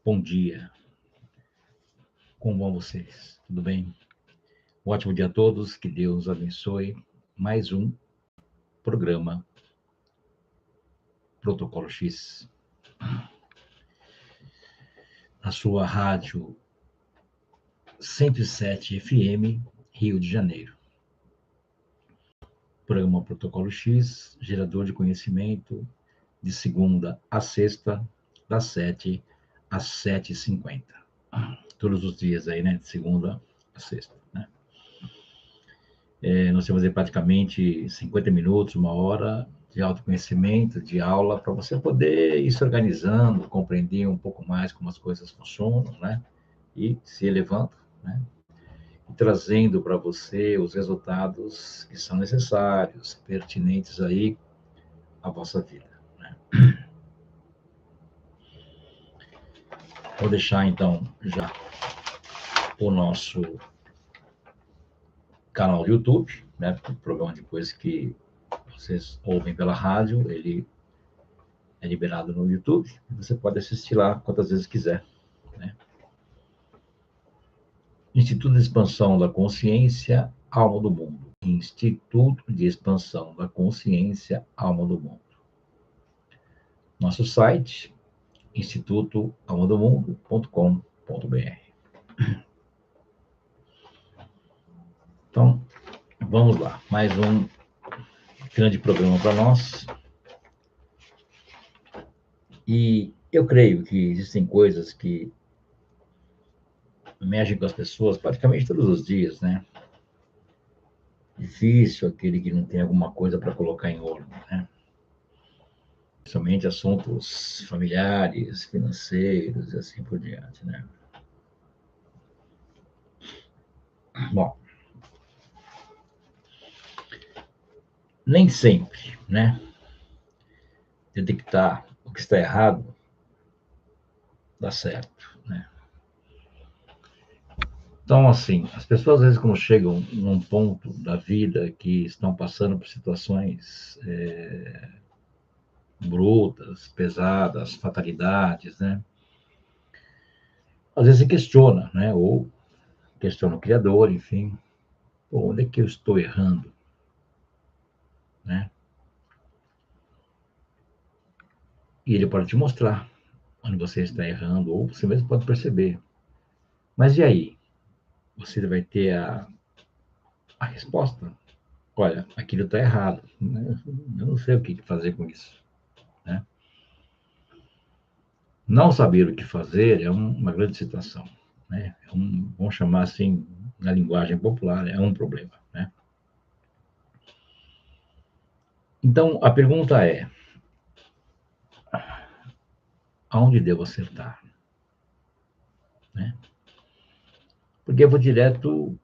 Bom dia, como vão vocês? Tudo bem? Um ótimo dia a todos, que Deus abençoe. Mais um programa Protocolo X, na sua rádio 107 FM, Rio de Janeiro. Programa Protocolo X, gerador de conhecimento, de segunda a sexta, das 7 às 7h50. Todos os dias aí, né? De segunda a sexta, né? Nós temos aí praticamente 50 minutos, uma hora de autoconhecimento, de aula, para você poder ir se organizando, compreender um pouco mais como as coisas funcionam, né? E se elevando, né? E trazendo para você os resultados que são necessários, pertinentes aí à vossa vida, né? Vou deixar, então, já o nosso canal do YouTube, né? O programa, depois que vocês ouvem pela rádio, ele é liberado no YouTube. Você pode assistir lá quantas vezes quiser, né? Instituto de Expansão da Consciência, Alma do Mundo. Instituto de Expansão da Consciência, Alma do Mundo. Nosso site, institutoalmadomundo.com.br. Então, vamos lá. Mais um grande programa para nós. E eu creio que existem coisas que mexem com as pessoas praticamente todos os dias, né? Difícil aquele que não tem alguma coisa para colocar em ordem, né? Principalmente assuntos familiares, financeiros e assim por diante, né? Bom, nem sempre, né? Detectar o que está errado dá certo, né? Então, assim, as pessoas às vezes quando chegam num ponto da vida que estão passando por situações brutas, pesadas, fatalidades, né? Às vezes se questiona, né? Ou questiona o Criador, enfim. Pô, onde é que eu estou errando, né? E ele pode te mostrar onde você está errando, ou você mesmo pode perceber. Mas e aí? Você vai ter a resposta. Olha, aquilo está errado. Eu não sei o que fazer com isso, né? Não saber o que fazer é uma grande situação, né? Vamos chamar assim, na linguagem popular, é um problema, né? Então, a pergunta é, aonde devo acertar, né? Porque eu vou direto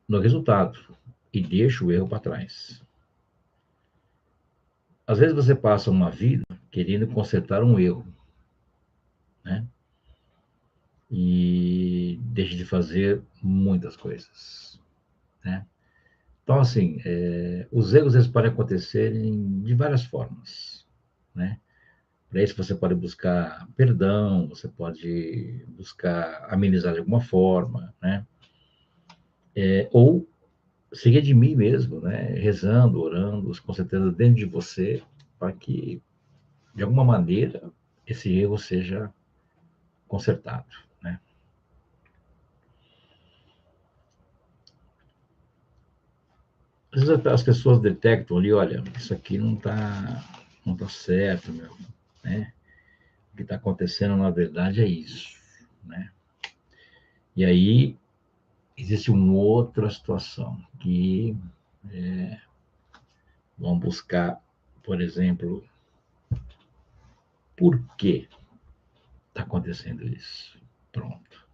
no resultado e deixo o erro para trás. Às vezes você passa uma vida querendo consertar um erro, né? E deixa de fazer muitas coisas, né? Então, assim, os erros eles podem acontecer de várias formas, né? Para isso você pode buscar perdão, você pode buscar amenizar de alguma forma, né? Ou seguir de mim mesmo, né? Rezando, orando, com certeza dentro de você, para que, de alguma maneira, esse erro seja consertado, né? Às vezes as pessoas detectam ali, olha, isso aqui não tá certo, meu, né? O que está acontecendo, na verdade, é isso, né? E aí, existe uma outra situação, que vão buscar, por exemplo, por que está acontecendo isso? Pronto.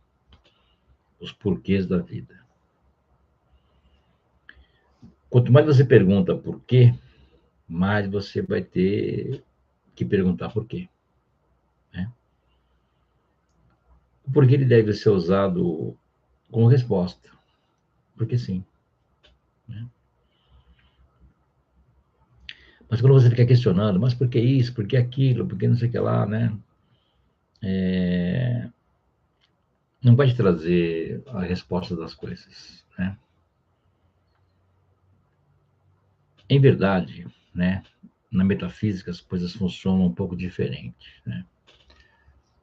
Os porquês da vida. Quanto mais você pergunta por quê, mais você vai ter que perguntar por quê, né? O porquê ele deve ser usado como resposta, porque sim, né? Mas quando você fica questionando, mas por que isso, por que aquilo, por que não sei o que lá, né? não vai te trazer a resposta das coisas, né? Em verdade, né, na metafísica as coisas funcionam um pouco diferente, né?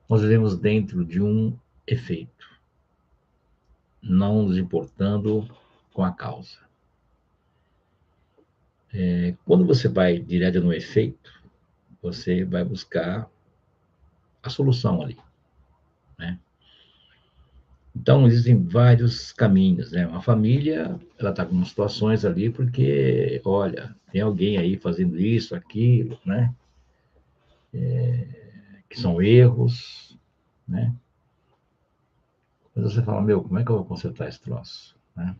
Nós vivemos dentro de um efeito, não nos importando com a causa. Quando você vai direto no efeito, você vai buscar a solução ali, né? Então, existem vários caminhos, né? Uma família, ela está com situações ali porque, olha, tem alguém aí fazendo isso, aquilo, né? Que são erros, né? Mas você fala, meu, como é que eu vou consertar esse troço, né?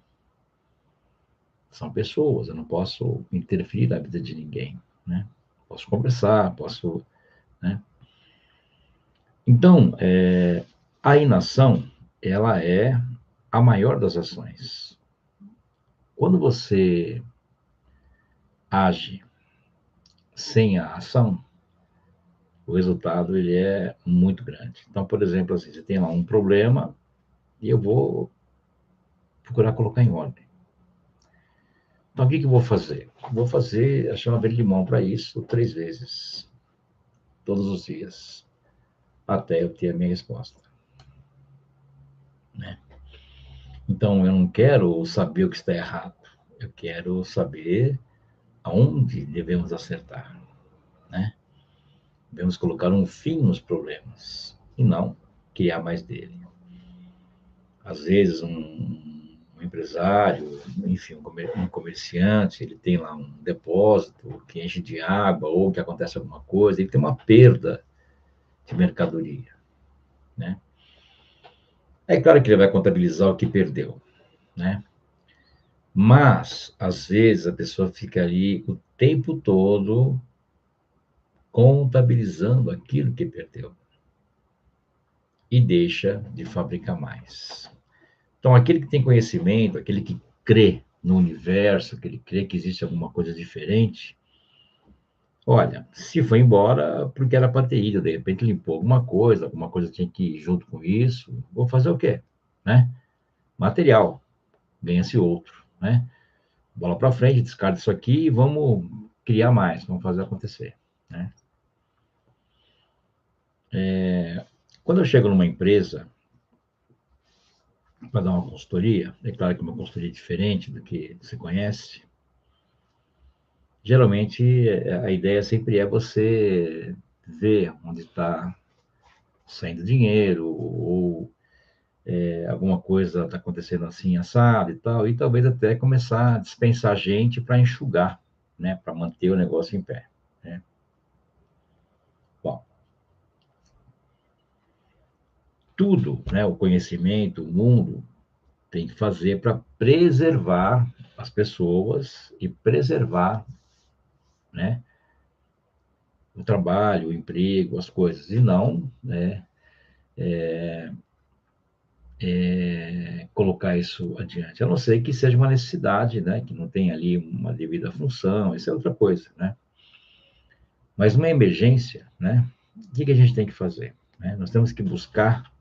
São pessoas, eu não posso interferir na vida de ninguém, né? Posso conversar, posso, né? Então, a inação, ela é a maior das ações. Quando você age sem a ação, o resultado ele é muito grande. Então, por exemplo, assim, você tem lá um problema e eu vou procurar colocar em ordem. Então, o que eu vou fazer? Vou fazer a chama verde limão para isso 3 vezes, todos os dias, até eu ter a minha resposta, né? Então, eu não quero saber o que está errado, eu quero saber aonde devemos acertar, né? Devemos colocar um fim nos problemas e não criar mais dele. Às vezes, um empresário, enfim, um comerciante, ele tem lá um depósito que enche de água ou que acontece alguma coisa, ele tem uma perda de mercadoria, né? É claro que ele vai contabilizar o que perdeu, né? Mas, às vezes, a pessoa fica ali o tempo todo contabilizando aquilo que perdeu e deixa de fabricar mais. Então, aquele que tem conhecimento, aquele que crê no universo, aquele que crê que existe alguma coisa diferente, olha, se foi embora porque era para ter ido, de repente limpou alguma coisa tinha que ir junto com isso, vou fazer o quê? Né? Material, ganha-se outro, né? Bola para frente, descarta isso aqui e vamos criar mais, vamos fazer acontecer, né? Quando eu chego numa empresa para dar uma consultoria, é claro que uma consultoria é diferente do que você conhece, geralmente a ideia sempre é você ver onde está saindo dinheiro ou alguma coisa está acontecendo assim, assado e tal, e talvez até começar a dispensar gente para enxugar, né, para manter o negócio em pé, né? Bom, tudo, né, o conhecimento, o mundo, tem que fazer para preservar as pessoas e preservar, né, o trabalho, o emprego, as coisas, e não, né, colocar isso adiante, a não ser que seja uma necessidade, né, que não tenha ali uma devida função, isso é outra coisa, né? Mas uma emergência, né, o que a gente tem que fazer? Né? Nós temos que buscar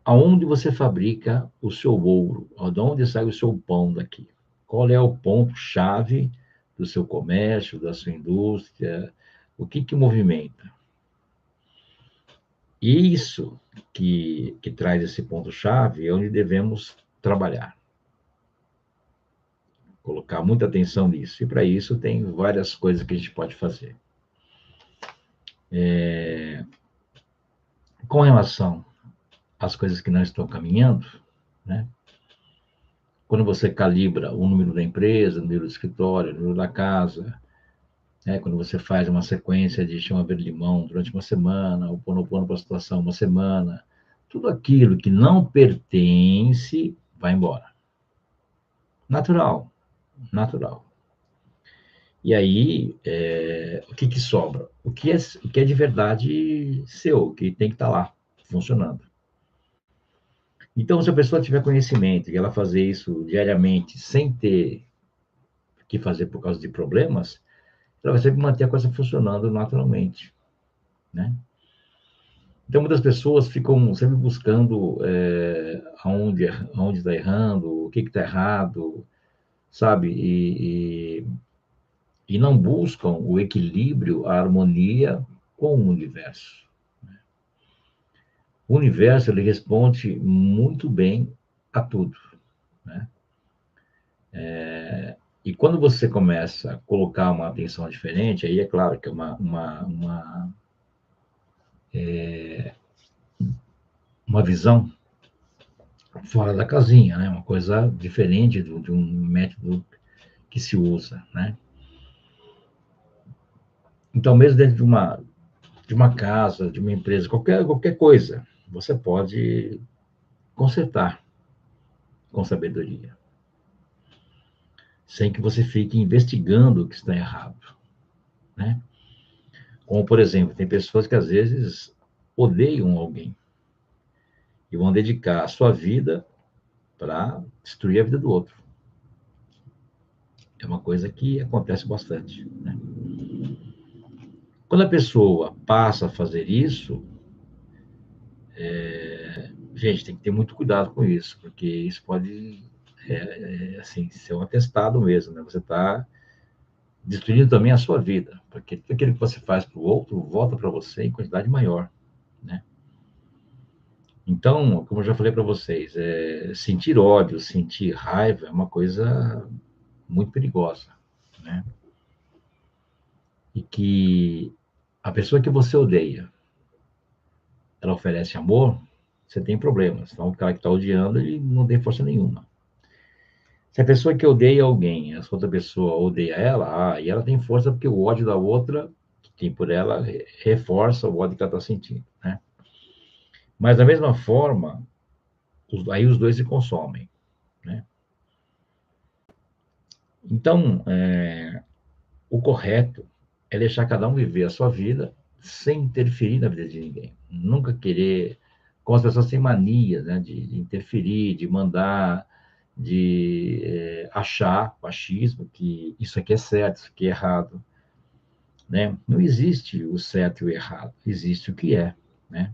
aonde você fabrica o seu ouro, de onde sai o seu pão daqui. Qual é o ponto-chave do seu comércio, da sua indústria, o que movimenta. E isso que traz esse ponto-chave é onde devemos trabalhar, colocar muita atenção nisso. E para isso tem várias coisas que a gente pode fazer. Com relação às coisas que não estão caminhando, né? Quando você calibra o número da empresa, o número do escritório, o número da casa, né? Quando você faz uma sequência de chama verde limão durante uma semana, o ponopono para a situação uma semana, tudo aquilo que não pertence vai embora. Natural, natural. E aí, o que sobra? O que é de verdade seu, o que tem que estar lá, funcionando. Então, se a pessoa tiver conhecimento e ela fazer isso diariamente, sem ter que fazer por causa de problemas, ela vai sempre manter a coisa funcionando naturalmente, né? Então, muitas pessoas ficam sempre buscando aonde está errando, o que está errado, sabe? E não buscam o equilíbrio, a harmonia com o universo. O universo, ele responde muito bem a tudo, né? E quando você começa a colocar uma atenção diferente, aí é claro que é uma visão fora da casinha, né? Uma coisa diferente de um método que se usa, né? Então, mesmo dentro de uma casa, de uma empresa, qualquer coisa, você pode consertar com sabedoria, sem que você fique investigando o que está errado, né? Como, por exemplo, tem pessoas que às vezes odeiam alguém e vão dedicar a sua vida para destruir a vida do outro. É uma coisa que acontece bastante, né? Quando a pessoa passa a fazer isso, gente, tem que ter muito cuidado com isso, porque isso pode, assim, ser um atestado mesmo, né? Você está destruindo também a sua vida, porque tudo aquilo que você faz para o outro volta para você em quantidade maior, né? Então, como eu já falei para vocês, sentir ódio, sentir raiva é uma coisa muito perigosa, né? E que a pessoa que você odeia, ela oferece amor, você tem problemas. Então, o cara que está odiando, ele não tem força nenhuma. Se a pessoa que odeia alguém, essa outra pessoa odeia ela, e ela tem força porque o ódio da outra, que tem por ela, reforça o ódio que ela está sentindo, né? Mas, da mesma forma, aí os dois se consomem, né? Então, o correto é deixar cada um viver a sua vida sem interferir na vida de ninguém. Nunca querer, como as pessoas têm mania, né, de interferir, de mandar, de achar, o achismo, que isso aqui é certo, isso aqui é errado, né? Não existe o certo e o errado, existe o que é, né?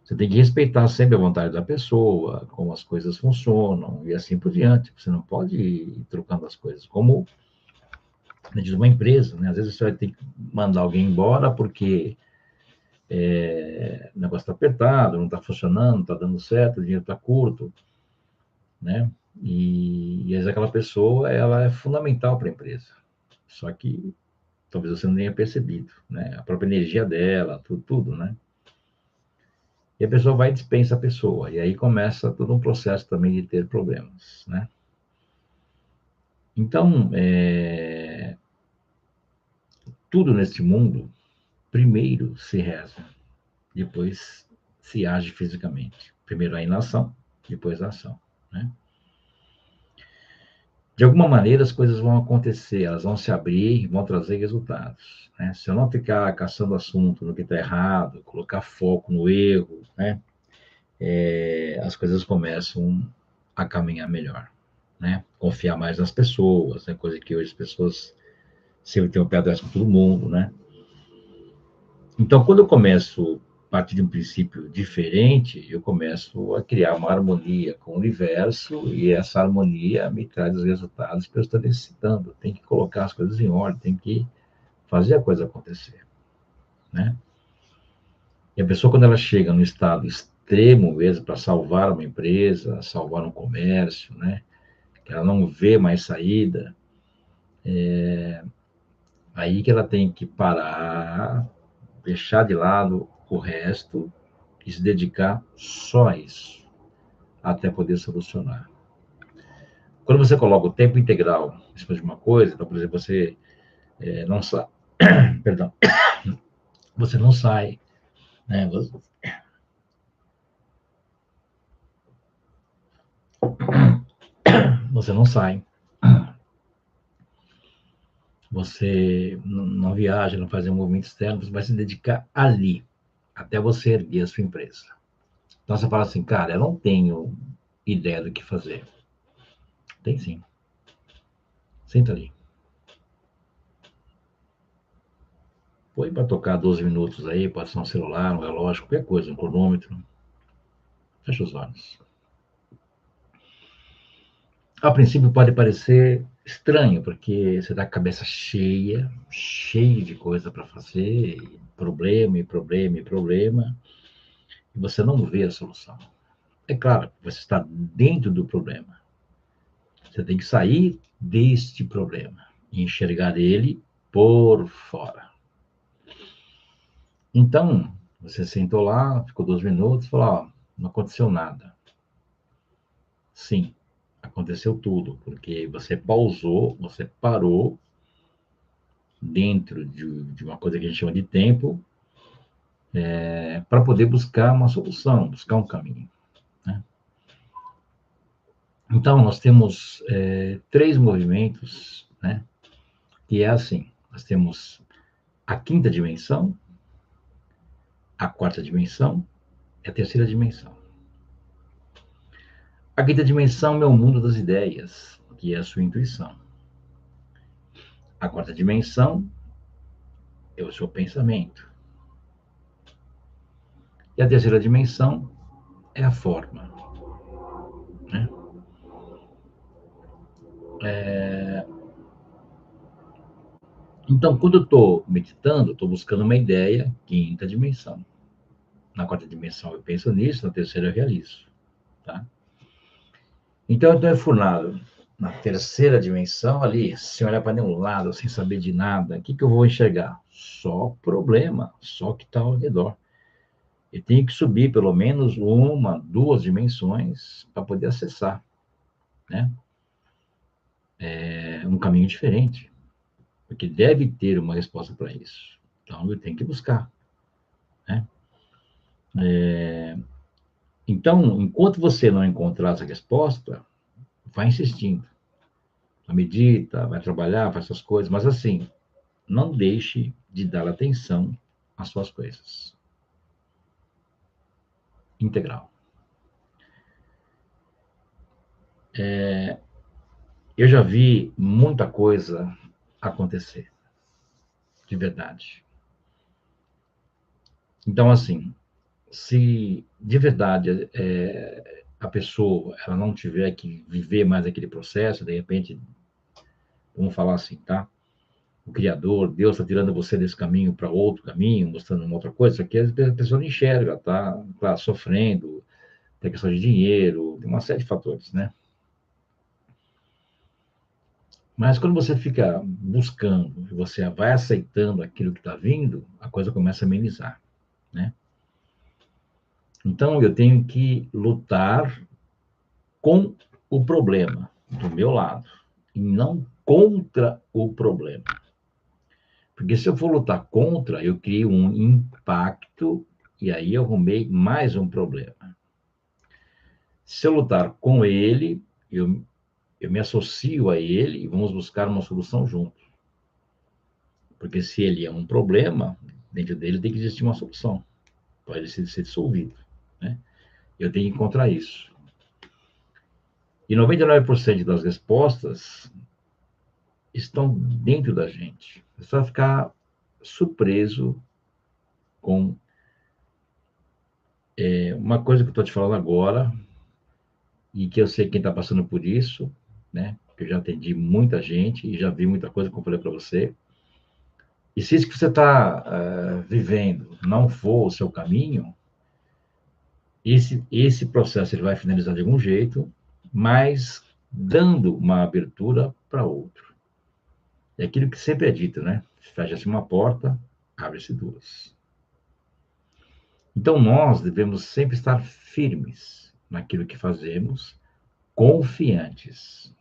Você tem que respeitar sempre a vontade da pessoa, como as coisas funcionam e assim por diante. Você não pode ir trocando as coisas. Como de uma empresa, né? Às vezes você vai ter que mandar alguém embora porque o negócio está apertado, não está funcionando, não está dando certo, o dinheiro está curto, né? E às vezes aquela pessoa, ela é fundamental para a empresa. Só que talvez você não tenha percebido, né? A própria energia dela, tudo, né? E a pessoa vai e dispensa a pessoa. E aí começa todo um processo também de ter problemas, né? Então, tudo neste mundo, primeiro se reza, depois se age fisicamente. Primeiro a inação, depois a ação, né? De alguma maneira as coisas vão acontecer, elas vão se abrir e vão trazer resultados, né? Se eu não ficar caçando assunto no que está errado, colocar foco no erro, né? As coisas começam a caminhar melhor, né? Confiar mais nas pessoas, né? Coisa que hoje as pessoas sempre têm o pé atrás com todo mundo, né? Então, quando eu começo a partir de um princípio diferente, eu começo a criar uma harmonia com o universo e essa harmonia me traz os resultados que eu estou necessitando. Tem que colocar as coisas em ordem, tem que fazer a coisa acontecer, né? E a pessoa, quando ela chega no estado extremo mesmo para salvar uma empresa, salvar um comércio, né? Que ela não vê mais saída, aí que ela tem que parar, deixar de lado o resto e se dedicar só a isso, até poder solucionar. Quando você coloca o tempo integral em cima de uma coisa, então, por exemplo, você não sai, perdão, você não sai, né? Você não sai, você não viaja, não faz um movimento externo, você vai se dedicar ali, até você erguer a sua empresa. Então você fala assim, cara, eu não tenho ideia do que fazer. Tem sim. Senta ali. Foi vai tocar 12 minutos aí, pode ser um celular, um relógio, qualquer coisa, um cronômetro. Fecha os olhos. A princípio pode parecer estranho, porque você está com a cabeça cheia, cheia de coisa para fazer, problema e problema e problema, e você não vê a solução. É claro, você está dentro do problema. Você tem que sair deste problema e enxergar ele por fora. Então, você sentou lá, ficou 2 minutos, falou, ó, não aconteceu nada. Sim, aconteceu tudo, porque você pausou, você parou dentro de uma coisa que a gente chama de tempo, para poder buscar uma solução, buscar um caminho. Né? Então, nós temos 3 movimentos, né? Que é assim, nós temos a quinta dimensão, a quarta dimensão e a terceira dimensão. A quinta dimensão é o mundo das ideias, que é a sua intuição. A quarta dimensão é o seu pensamento. E a terceira dimensão é a forma. Né? Então, quando eu estou meditando, estou buscando uma ideia, quinta dimensão. Na quarta dimensão eu penso nisso, na terceira eu realizo. Tá? Então, eu estou enfurnado na terceira dimensão ali, sem olhar para nenhum lado, sem saber de nada. O que eu vou enxergar? Só problema, só o que está ao redor. Eu tenho que subir pelo menos 1, 2 dimensões para poder acessar, né? Um caminho diferente, porque deve ter uma resposta para isso. Então, eu tenho que buscar, né? Então, enquanto você não encontrar essa resposta, vai insistindo. Medita, vai trabalhar, faz essas coisas, mas assim, não deixe de dar atenção às suas coisas. Integral. Eu já vi muita coisa acontecer, de verdade. Então, assim, se de verdade a pessoa ela não tiver que viver mais aquele processo, de repente, vamos falar assim, tá? O Criador, Deus está tirando você desse caminho para outro caminho, mostrando uma outra coisa, isso aqui a pessoa não enxerga, tá sofrendo, tem questão de dinheiro, tem uma série de fatores, né? Mas quando você fica buscando, você vai aceitando aquilo que está vindo, a coisa começa a amenizar, né? Então eu tenho que lutar com o problema do meu lado e não contra o problema. Porque se eu for lutar contra, eu crio um impacto e aí eu arrumei mais um problema. Se eu lutar com ele, eu me associo a ele e vamos buscar uma solução juntos. Porque se ele é um problema, dentro dele tem que existir uma solução para ele ser dissolvido. Né? Eu tenho que encontrar isso. E 99% das respostas estão dentro da gente. É só ficar surpreso com uma coisa que eu estou te falando agora, e que eu sei quem está passando por isso, né? Que eu já atendi muita gente e já vi muita coisa, como eu falei para você. E se isso que você está vivendo não for o seu caminho, esse processo ele vai finalizar de algum jeito, mas dando uma abertura para outro. É aquilo que sempre é dito, né? Fecha-se uma porta, abre-se duas. Então, nós devemos sempre estar firmes naquilo que fazemos, confiantes.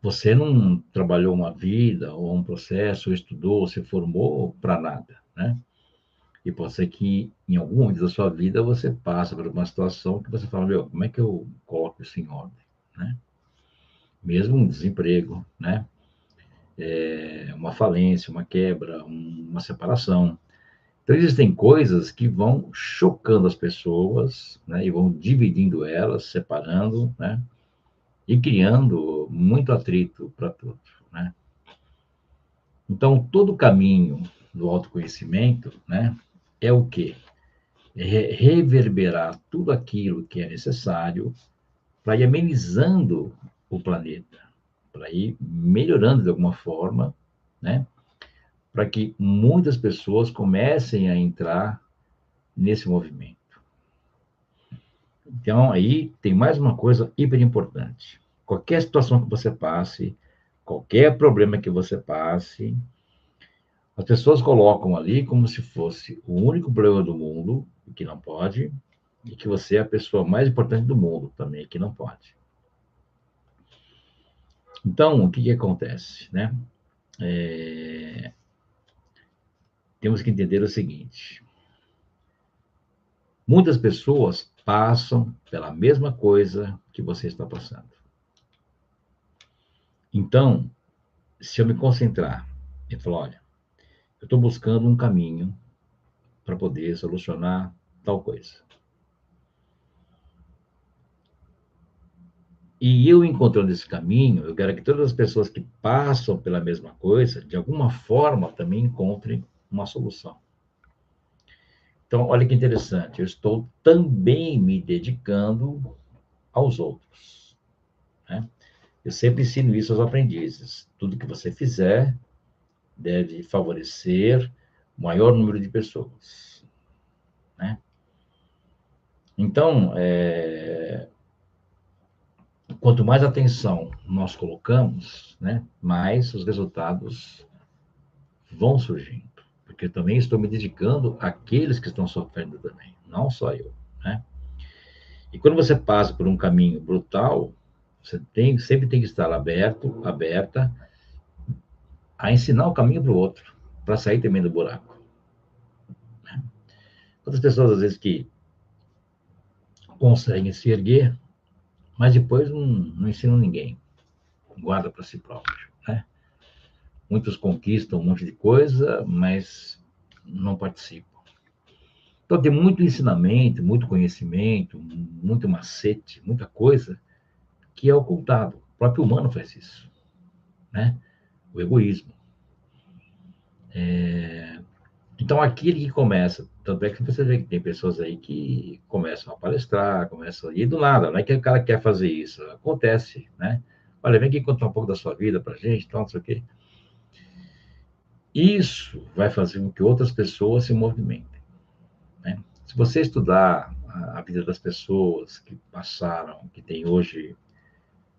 Você não trabalhou uma vida, ou um processo, ou estudou, ou se formou para nada, né? E pode ser que, em algum momento da sua vida, você passa por uma situação que você fala, meu, como é que eu coloco isso em ordem, né? Mesmo um desemprego, né? Uma falência, uma quebra, uma separação. Então, existem coisas que vão chocando as pessoas, né? E vão dividindo elas, separando, né? E criando muito atrito para tudo, né? Então, todo caminho do autoconhecimento, né, é o quê? É reverberar tudo aquilo que é necessário para ir amenizando o planeta, para ir melhorando de alguma forma, né, para que muitas pessoas comecem a entrar nesse movimento. Então, aí tem mais uma coisa hiper importante. Qualquer situação que você passe, qualquer problema que você passe, as pessoas colocam ali como se fosse o único problema do mundo, que não pode, e que você é a pessoa mais importante do mundo também, que não pode. Então, o que acontece, né? Temos que entender o seguinte: muitas pessoas passam pela mesma coisa que você está passando. Então, se eu me concentrar e falar, olha, eu estou buscando um caminho para poder solucionar tal coisa. E eu encontrando esse caminho, eu quero que todas as pessoas que passam pela mesma coisa, de alguma forma, também encontrem uma solução. Então, olha que interessante, eu estou também me dedicando aos outros, né? Eu sempre ensino isso aos aprendizes. Tudo que você fizer deve favorecer o maior número de pessoas, né? Então, quanto mais atenção nós colocamos, né, mais os resultados vão surgindo. Porque eu também estou me dedicando àqueles que estão sofrendo também, não só eu, né? E quando você passa por um caminho brutal, você sempre tem que estar aberta a ensinar o caminho para o outro, para sair também do buraco. Quantas pessoas, às vezes, que conseguem se erguer, mas depois não ensinam ninguém, guarda para si próprio, né? Muitos conquistam um monte de coisa, mas não participam. Então, tem muito ensinamento, muito conhecimento, muito macete, muita coisa que é ocultado. O próprio humano faz isso, né? O egoísmo. Então, aquele que começa, tanto é que você vê que tem pessoas aí que começam a palestrar, começam a ir do nada, não é que o cara quer fazer isso, acontece, né? Olha, vem aqui contar um pouco da sua vida pra gente, tal, não sei o quê. Isso vai fazer com que outras pessoas se movimentem, né? Se você estudar a vida das pessoas que passaram, que têm hoje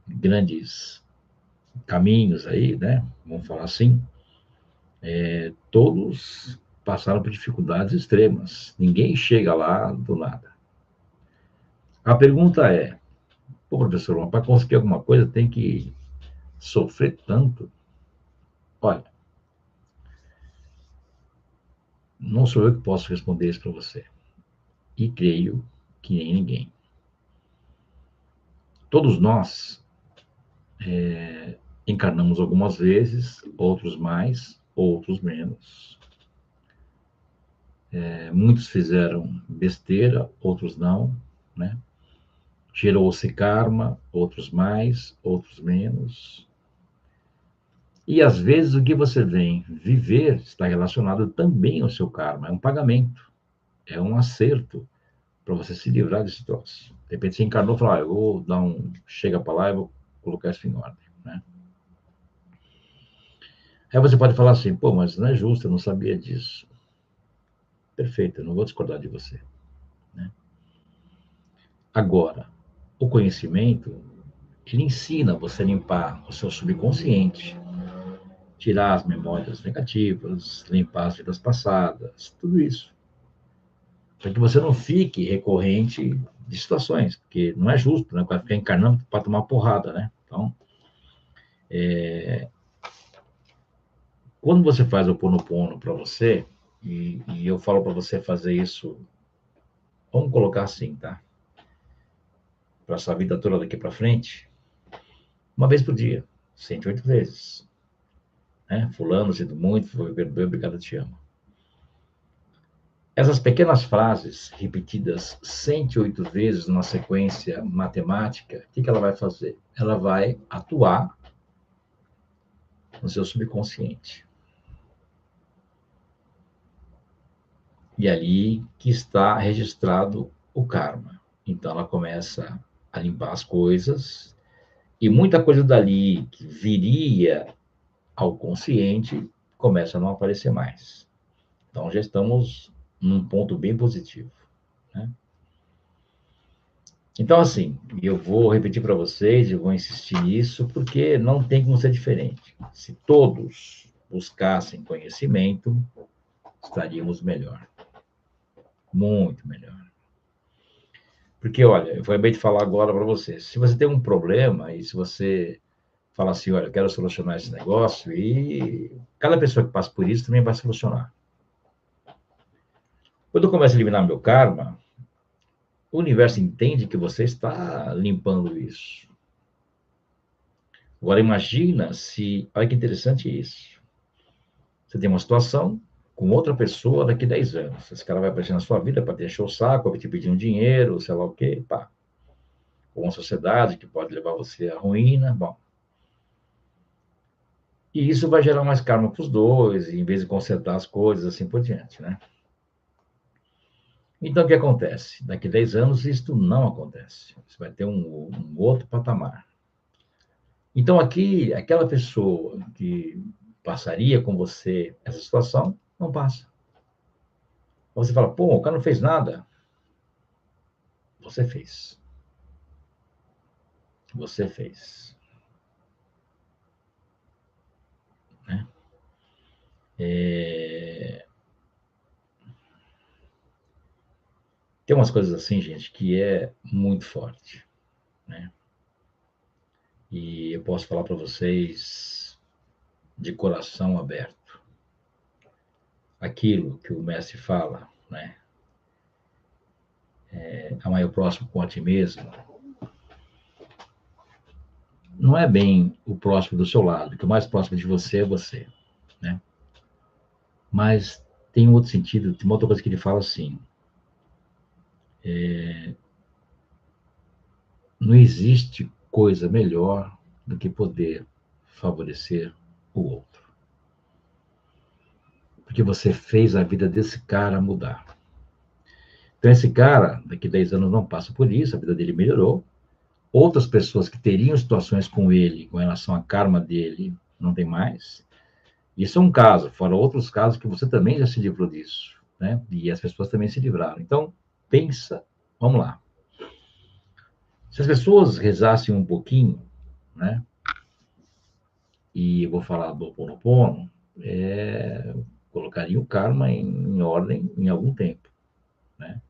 grandes caminhos aí, né? Vamos falar assim, todos passaram por dificuldades extremas. Ninguém chega lá do nada. A pergunta é, pô, professor, para conseguir alguma coisa tem que sofrer tanto? Olha, não sou eu que posso responder isso para você. E creio que nem ninguém. Todos nós encarnamos algumas vezes, outros mais, outros menos. Muitos fizeram besteira, outros não, né? Gerou-se karma, outros mais, outros menos. E às vezes o que você vem viver está relacionado também ao seu karma, é um pagamento, é um acerto para você se livrar desse troço. De repente você encarnou e falou, eu vou dar chega para lá e vou colocar isso em ordem, né? Aí você pode falar assim, pô, mas não é justo, eu não sabia disso. Perfeito, eu não vou discordar de você, né? Agora, o conhecimento, ele ensina você a limpar o seu subconsciente, tirar as memórias negativas, limpar as vidas passadas, tudo isso. Para que você não fique recorrente de situações, porque não é justo, né? Vai ficar encarnando para tomar porrada, né? Então, quando você faz o Ponopono para você, e eu falo para você fazer isso, vamos colocar assim, tá? Para sua vida toda daqui para frente, uma vez por dia, 108 vezes. Né? Fulano, sinto muito, foi bem, obrigado, te amo. Essas pequenas frases, repetidas 108 vezes numa sequência matemática, o que ela vai fazer? Ela vai atuar no seu subconsciente. E ali que está registrado o karma. Então ela começa a limpar as coisas, e muita coisa dali que viria ao consciente começa a não aparecer mais. Então já estamos num ponto bem positivo, né? Então, assim, eu vou repetir para vocês, eu vou insistir nisso, porque não tem como ser diferente. Se todos buscassem conhecimento, estaríamos melhor, muito melhor. Porque, olha, eu acabei de falar agora para você, se você tem um problema e se você fala assim, olha, eu quero solucionar esse negócio, e cada pessoa que passa por isso também vai solucionar. Quando eu começo a eliminar meu karma, o universo entende que você está limpando isso. Agora imagina se, olha que interessante isso. Você tem uma situação com outra pessoa daqui a 10 anos. Esse cara vai aparecer na sua vida para te encher o saco, vai te pedir um dinheiro, sei lá o quê, pá. Ou uma sociedade que pode levar você à ruína, bom. E isso vai gerar mais karma para os dois, em vez de consertar as coisas, assim por diante, né? Então, o que acontece? Daqui a 10 anos, isto não acontece. Você vai ter um outro patamar. Então, aqui, aquela pessoa que passaria com você essa situação, não passa. Você fala, pô, o cara não fez nada. Você fez. Você fez. Né? É... Tem umas coisas assim, gente, que é muito forte. Né? E eu posso falar para vocês de coração aberto. Aquilo que o mestre fala, né? Amar o próximo com a ti mesmo, não é bem o próximo do seu lado, que o mais próximo de você é você, né? Mas tem um outro sentido, tem uma outra coisa que ele fala assim, não existe coisa melhor do que poder favorecer o outro. Porque você fez a vida desse cara mudar. Então esse cara, daqui a 10 anos não passa por isso, a vida dele melhorou. Outras pessoas que teriam situações com ele, com relação à karma dele, não tem mais. Isso é um caso, fora outros casos que você também já se livrou disso, né? E as pessoas também se livraram. Então, pensa, vamos lá. Se as pessoas rezassem um pouquinho, né? E eu vou falar do Ho'oponopono, colocaria o karma em ordem em algum tempo, né?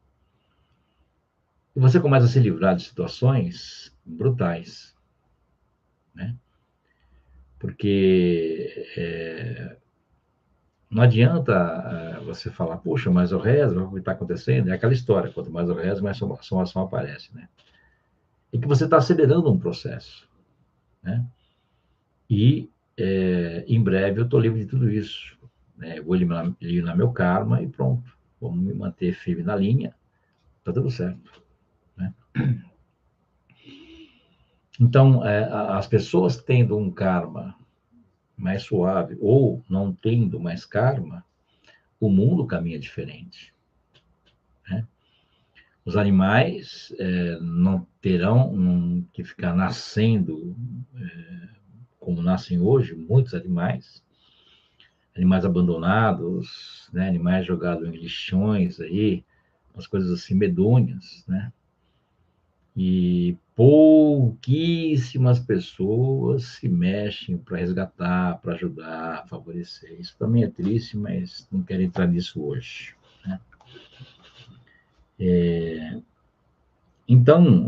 E você começa a se livrar de situações brutais, né? Porque não adianta você falar, puxa, mas eu rezo, o que está acontecendo? É aquela história, quanto mais eu rezo, mais salvação aparece, né? E que você está acelerando um processo, né? E em breve eu estou livre de tudo isso, né? Eu vou eliminar meu karma e pronto. Vamos me manter firme na linha, tá tudo certo, né? Então, as pessoas tendo um karma mais suave ou não tendo mais karma, o mundo caminha diferente, né? Os animais não terão que ficar nascendo como nascem hoje, muitos animais, animais abandonados, né? Animais jogados em lixões aí, umas coisas assim medonhas, né? E pouquíssimas pessoas se mexem para resgatar, para ajudar, favorecer. Isso também é triste, mas não quero entrar nisso hoje, né? Então,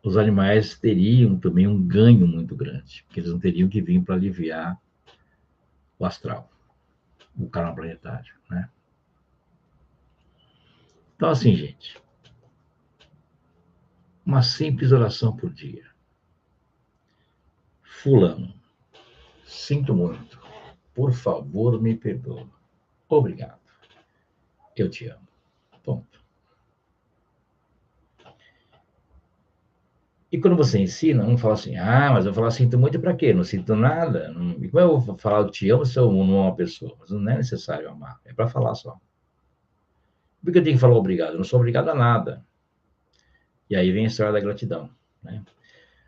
os animais teriam também um ganho muito grande, porque eles não teriam que vir para aliviar o astral, o karma planetário, né? Então, assim, gente, uma simples oração por dia. Fulano, sinto muito. Por favor, me perdoa. Obrigado. Eu te amo. Ponto. E quando você ensina, um fala assim, mas eu vou falar sinto muito para quê? Não sinto nada. Não... E como eu vou falar eu te amo se eu não amo uma pessoa? Mas não é necessário amar, é para falar só. Por que eu tenho que falar obrigado? Eu não sou obrigado a nada. E aí vem a história da gratidão, né?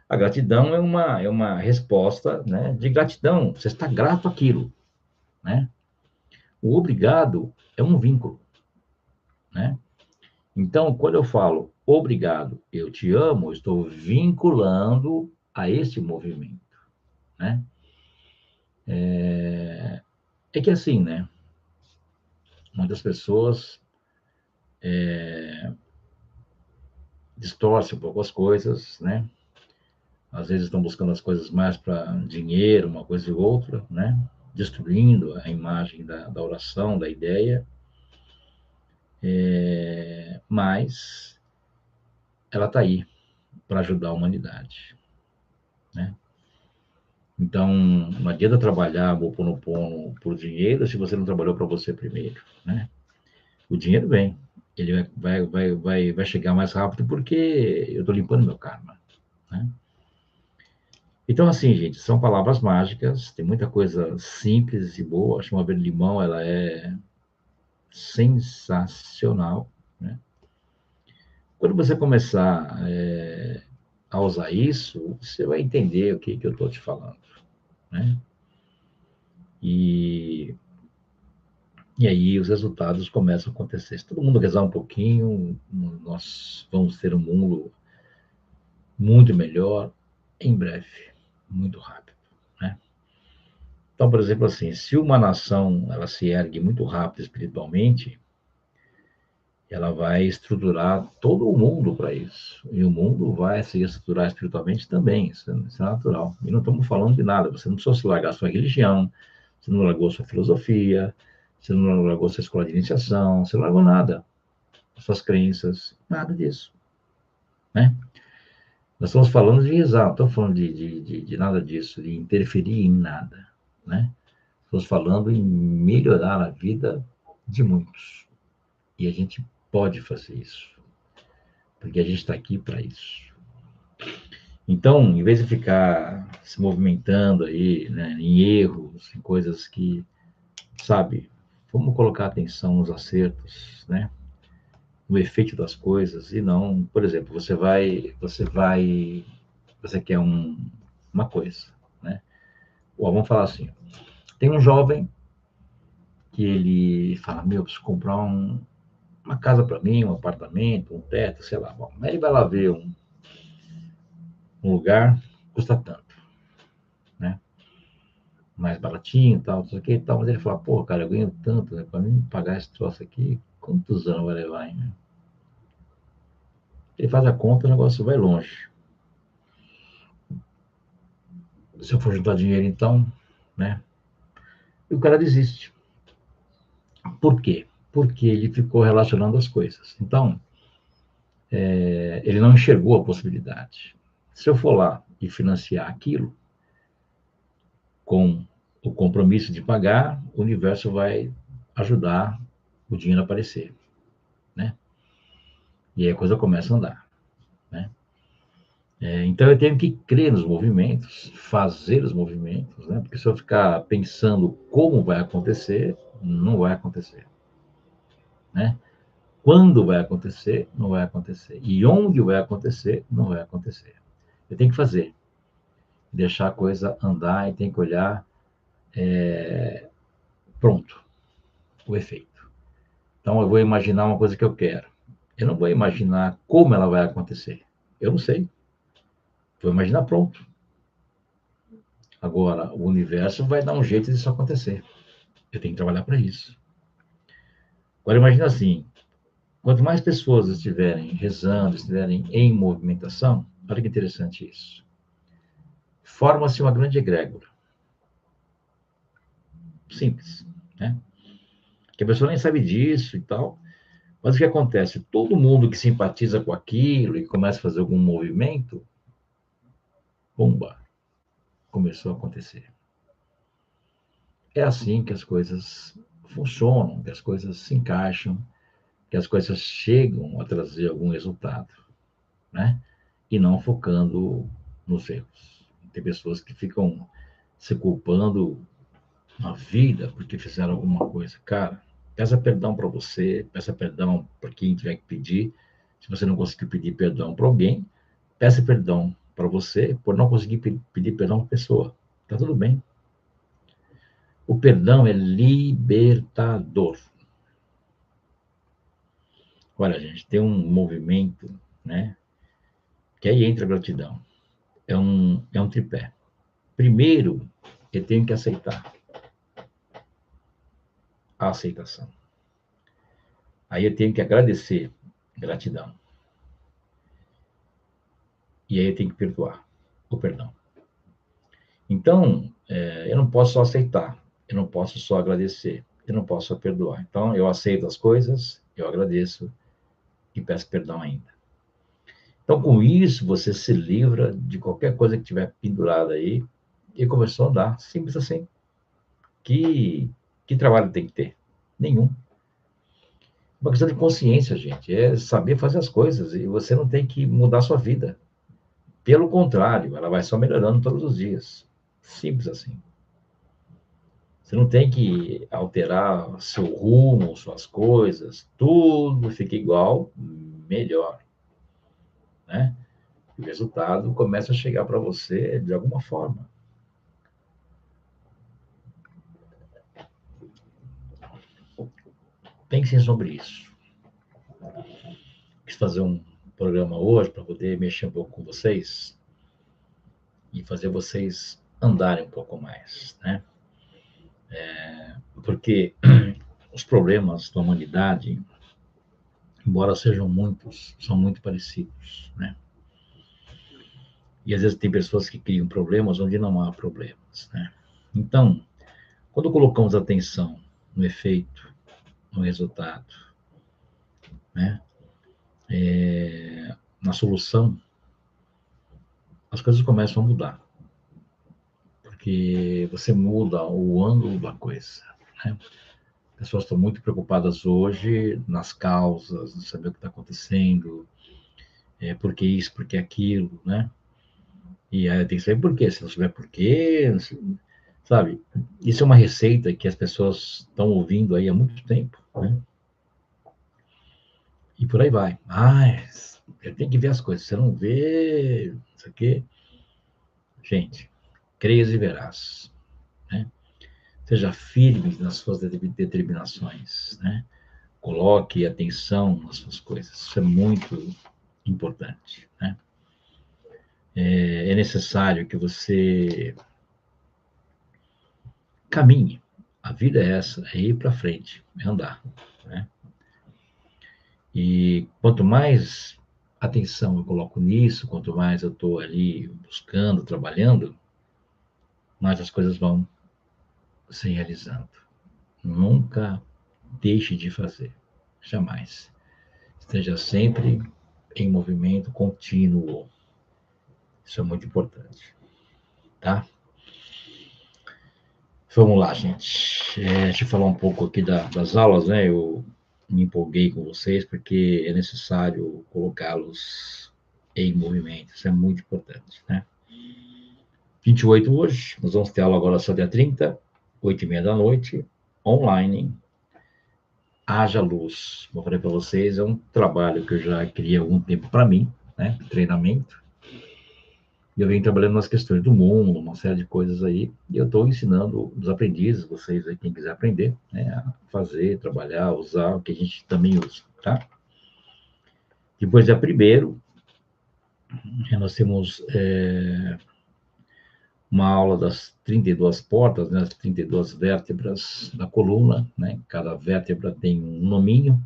A gratidão é uma resposta, né, de gratidão. Você está grato àquilo, né? O obrigado é um vínculo, né? Então, quando eu falo obrigado, eu te amo, eu estou vinculando a esse movimento, né? É que assim, né? Muitas pessoas distorcem um pouco as coisas, né? Às vezes estão buscando as coisas mais para dinheiro, uma coisa e outra, né? Destruindo a imagem da oração, da ideia. Mas ela está aí para ajudar a humanidade, né? Então, não adianta trabalhar o Ho'oponopono por dinheiro se você não trabalhou para você primeiro, né? O dinheiro vem, ele vai chegar mais rápido porque eu estou limpando meu karma, né? Então, assim, gente, são palavras mágicas, tem muita coisa simples e boa. A Chama Verde Limão, ela é sensacional, né? Quando você começar a usar isso, você vai entender o que eu estou te falando, né? E, e aí os resultados começam a acontecer. Se todo mundo rezar um pouquinho, nós vamos ter um mundo muito melhor em breve, muito rápido, né? Então, por exemplo, assim, se uma nação ela se ergue muito rápido espiritualmente, ela vai estruturar todo o mundo para isso. E o mundo vai se estruturar espiritualmente também, isso é natural. E não estamos falando de nada, você não precisa se largar sua religião, você não largou sua filosofia, você não largou sua escola de iniciação, você não largou nada, suas crenças, nada disso, né? Nós estamos falando de rezar, não estamos falando de nada disso, de interferir em nada, né? Estamos falando em melhorar a vida de muitos. E a gente pode fazer isso, porque a gente está aqui para isso. Então, em vez de ficar se movimentando aí, né, em erros, em coisas que, sabe, vamos colocar atenção nos acertos, né, no efeito das coisas e não, por exemplo, você quer uma coisa, né? Ou vamos falar assim, tem um jovem que ele fala, meu, eu preciso comprar uma casa para mim, um apartamento, um teto, sei lá. Bom, aí ele vai lá ver um lugar, custa tanto, né? Mais baratinho, tal, não sei o que e tal. Mas ele fala, pô, cara, eu ganho tanto, né? Para mim pagar esse troço aqui, quantos anos vai levar, hein? Ele faz a conta, o negócio vai longe. Se eu for juntar dinheiro, então, né? E o cara desiste. Por quê? Porque ele ficou relacionando as coisas. Então, ele não enxergou a possibilidade. Se eu for lá e financiar aquilo, com o compromisso de pagar, o universo vai ajudar o dinheiro a aparecer, né? E aí a coisa começa a andar, né? Então eu tenho que crer nos movimentos, fazer os movimentos, né? Porque se eu ficar pensando como vai acontecer, não vai acontecer, né? Quando vai acontecer, não vai acontecer. E onde vai acontecer, não vai acontecer. Eu tenho que fazer, deixar a coisa andar e tem que olhar, pronto, o efeito. Então eu vou imaginar uma coisa que eu quero. Eu não vou imaginar como ela vai acontecer. Eu não sei. Vou imaginar pronto. Agora, o universo vai dar um jeito disso acontecer. Eu tenho que trabalhar para isso. Agora, imagina assim: quanto mais pessoas estiverem rezando, estiverem em movimentação, olha que interessante isso. Forma-se uma grande egrégora. Simples, né? Que a pessoa nem sabe disso e tal. Mas o que acontece? Todo mundo que simpatiza com aquilo e começa a fazer algum movimento, bomba, começou a acontecer. É assim que as coisas funcionam, que as coisas se encaixam, que as coisas chegam a trazer algum resultado, né? E não focando nos erros. Tem pessoas que ficam se culpando na vida porque fizeram alguma coisa. Cara, Peça perdão para você, peça perdão para quem tiver que pedir. Se você não conseguir pedir perdão para alguém, peça perdão para você por não conseguir pedir perdão para a pessoa. Tá tudo bem. O perdão é libertador. Olha, gente, tem um movimento, né? Que aí entra a gratidão. É um tripé. Primeiro, eu tenho que aceitar. A aceitação. Aí eu tenho que agradecer. Gratidão. E aí eu tenho que perdoar. O perdão. Então, eu não posso só aceitar. Eu não posso só agradecer. Eu não posso só perdoar. Então, eu aceito as coisas, eu agradeço e peço perdão ainda. Então, com isso, você se livra de qualquer coisa que tiver pendurada aí e começou a andar. Simples assim. Que trabalho tem que ter? Nenhum. Uma questão de consciência, gente. É saber fazer as coisas e você não tem que mudar a sua vida. Pelo contrário, ela vai só melhorando todos os dias. Simples assim. Você não tem que alterar seu rumo, suas coisas. Tudo fica igual, melhor, né? O resultado começa a chegar para você de alguma forma. Pensem sobre isso. Quis fazer um programa hoje para poder mexer um pouco com vocês e fazer vocês andarem um pouco mais, né? Porque os problemas da humanidade, embora sejam muitos, são muito parecidos, né? E às vezes tem pessoas que criam problemas onde não há problemas, né? Então, quando colocamos atenção no efeito, no resultado, né? Na solução, as coisas começam a mudar. Porque você muda o ângulo da coisa, né? As pessoas estão muito preocupadas hoje nas causas, em saber o que está acontecendo, por que isso, por que aquilo, né? E aí tem que saber por quê. Se não souber por quê, sabe? Isso é uma receita que as pessoas estão ouvindo aí há muito tempo, né? E por aí vai. Eu tenho que ver as coisas. Você não vê, isso aqui. Gente, creias e verás, né? Seja firme nas suas determinações, né? Coloque atenção nas suas coisas. Isso é muito importante, né? É necessário que você caminhe. A vida é essa, é ir para frente, é andar, né? E quanto mais atenção eu coloco nisso, quanto mais eu estou ali buscando, trabalhando, mais as coisas vão se realizando. Nunca deixe de fazer, jamais. Esteja sempre em movimento contínuo. Isso é muito importante, tá? Vamos lá, gente. Deixa eu falar um pouco aqui das aulas, né? Eu me empolguei com vocês porque é necessário colocá-los em movimento. Isso é muito importante, né? 28 hoje, nós vamos ter aula agora só dia 30, 8h30 da noite, online. Haja luz. Como eu falei para vocês, é um trabalho que eu já criei há algum tempo para mim, né? Treinamento. E eu venho trabalhando nas questões do mundo, uma série de coisas aí, e eu estou ensinando os aprendizes, vocês aí, quem quiser aprender, né, a fazer, trabalhar, usar o que a gente também usa, tá? Depois, dia 1º, nós temos uma aula das 32 portas, né, as 32 vértebras da coluna, né? Cada vértebra tem um nominho,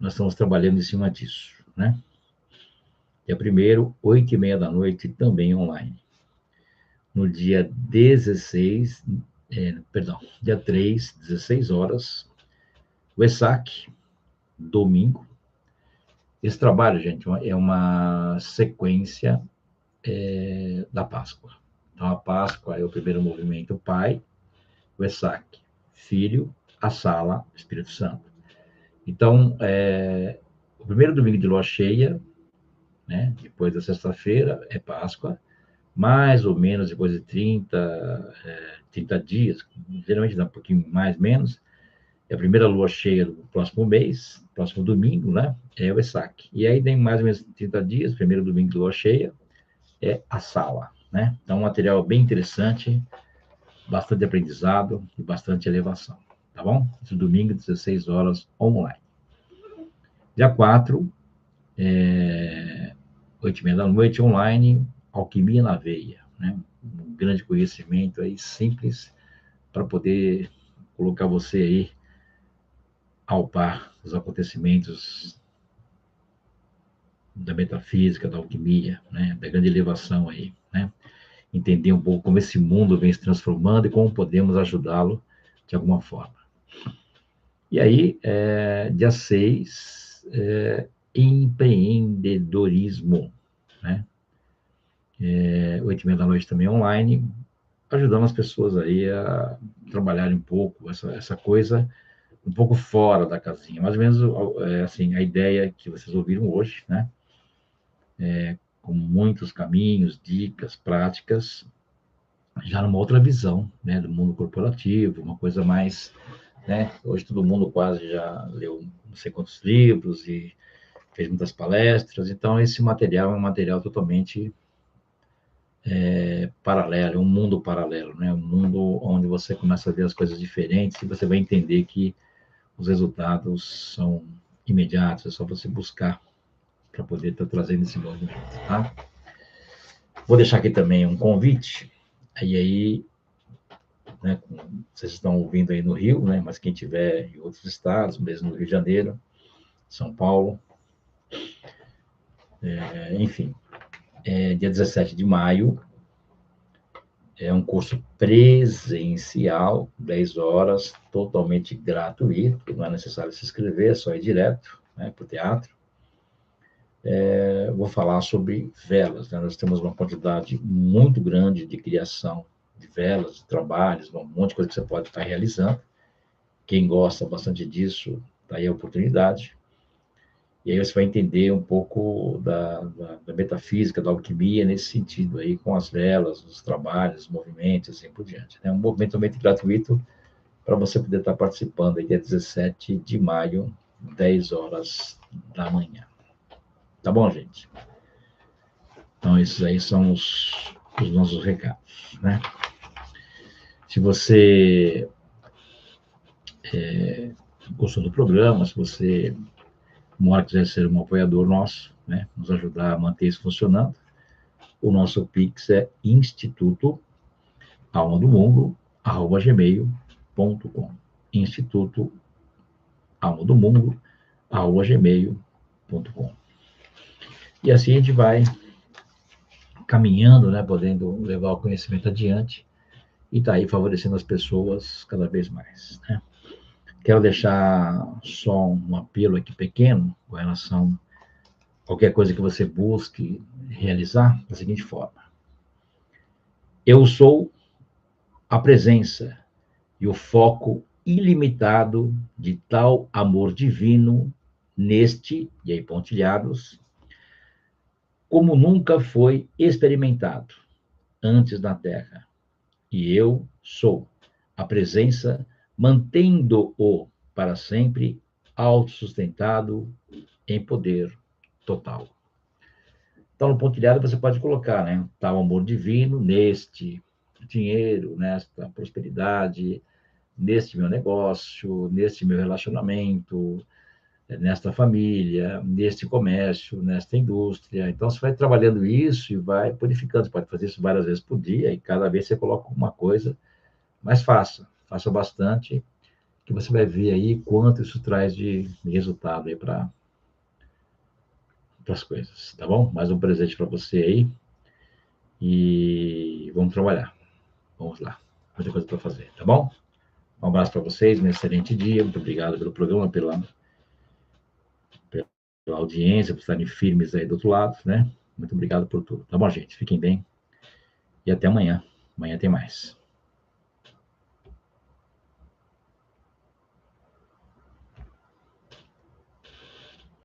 nós estamos trabalhando em cima disso, né? Dia 1º, 8h30 da noite, também online. No dia 16, dia 3, 16 horas, o ESAC, domingo. Esse trabalho, gente, é uma sequência da Páscoa. Então, a Páscoa é o primeiro movimento Pai, o ESAC, Filho, a Sala, Espírito Santo. Então, o primeiro domingo de lua cheia, né, depois da sexta-feira, é Páscoa, mais ou menos depois de 30 dias, geralmente dá um pouquinho mais, menos, É a primeira lua cheia do próximo mês, próximo domingo, né? É o ESAC. E aí, tem mais ou menos 30 dias, primeiro domingo de lua cheia, é a sala, né? Então, um material bem interessante, bastante aprendizado e bastante elevação, tá bom? Esse domingo, 16 horas, online. Dia 4, 8h30 da noite, online, Alquimia na Veia, né? Um grande conhecimento aí, simples, para poder colocar você aí ao par dos acontecimentos da metafísica, da alquimia, né? Da grande elevação aí, né? Entender um pouco como esse mundo vem se transformando e como podemos ajudá-lo de alguma forma. E aí, dia 6, empreendedorismo, né? 8h30 da noite também online, ajudando as pessoas aí a trabalharem um pouco essa coisa um pouco fora da casinha. Mais ou menos, assim, a ideia que vocês ouviram hoje, né? Com muitos caminhos, dicas, práticas, já numa outra visão, né? Do mundo corporativo, uma coisa mais, né? Hoje todo mundo quase já leu não sei quantos livros e fez muitas palestras, então esse material é um material totalmente paralelo, é um mundo paralelo, né? Um mundo onde você começa a ver as coisas diferentes e você vai entender que os resultados são imediatos, é só você buscar para poder estar trazendo esse movimento, tá? Vou deixar aqui também um convite, aí, né, vocês estão ouvindo aí no Rio, né, mas quem tiver em outros estados, mesmo no Rio de Janeiro, São Paulo, enfim, dia 17 de maio, é um curso presencial, 10 horas, totalmente gratuito, não é necessário se inscrever, é só ir direto, né, para o teatro. Eu vou falar sobre velas, né? Nós temos uma quantidade muito grande de criação de velas, de trabalhos, um monte de coisa que você pode estar realizando. Quem gosta bastante disso, está aí a oportunidade. E aí você vai entender um pouco da metafísica, da alquimia, nesse sentido aí, com as velas, os trabalhos, os movimentos, assim por diante. É um movimento totalmente gratuito para você poder estar participando aí dia 17 de maio, 10 horas da manhã. Tá bom, gente? Então, esses aí são os nossos recados, né? Se você gostou do programa, se você mora quiser ser um apoiador nosso, né, nos ajudar a manter isso funcionando, o nosso Pix é institutoalmadomundo@gmail.com. Instituto almadomundo@gmail.com. E assim a gente vai caminhando, né, podendo levar o conhecimento adiante e tá aí favorecendo as pessoas cada vez mais, né? Quero deixar só um apelo aqui pequeno com relação a qualquer coisa que você busque realizar da seguinte forma: eu sou a presença e o foco ilimitado de tal amor divino neste, e aí pontilhados, como nunca foi experimentado antes na Terra. E eu sou a presença mantendo-o para sempre autossustentado em poder total. Então, no pontilhado você pode colocar, né? Tal amor divino neste dinheiro, nesta prosperidade, neste meu negócio, neste meu relacionamento, nesta família, neste comércio, nesta indústria. Então, você vai trabalhando isso e vai purificando. Você pode fazer isso várias vezes por dia e cada vez você coloca uma coisa, mas faça bastante, que você vai ver aí quanto isso traz de resultado aí para as coisas, tá bom? Mais um presente para você aí e vamos trabalhar. Vamos lá. Muita coisa para fazer, tá bom? Um abraço para vocês, um excelente dia. Muito obrigado pelo programa, pela audiência, por estarem firmes aí do outro lado, né? Muito obrigado por tudo. Tá bom, gente? Fiquem bem e até amanhã. Amanhã tem mais.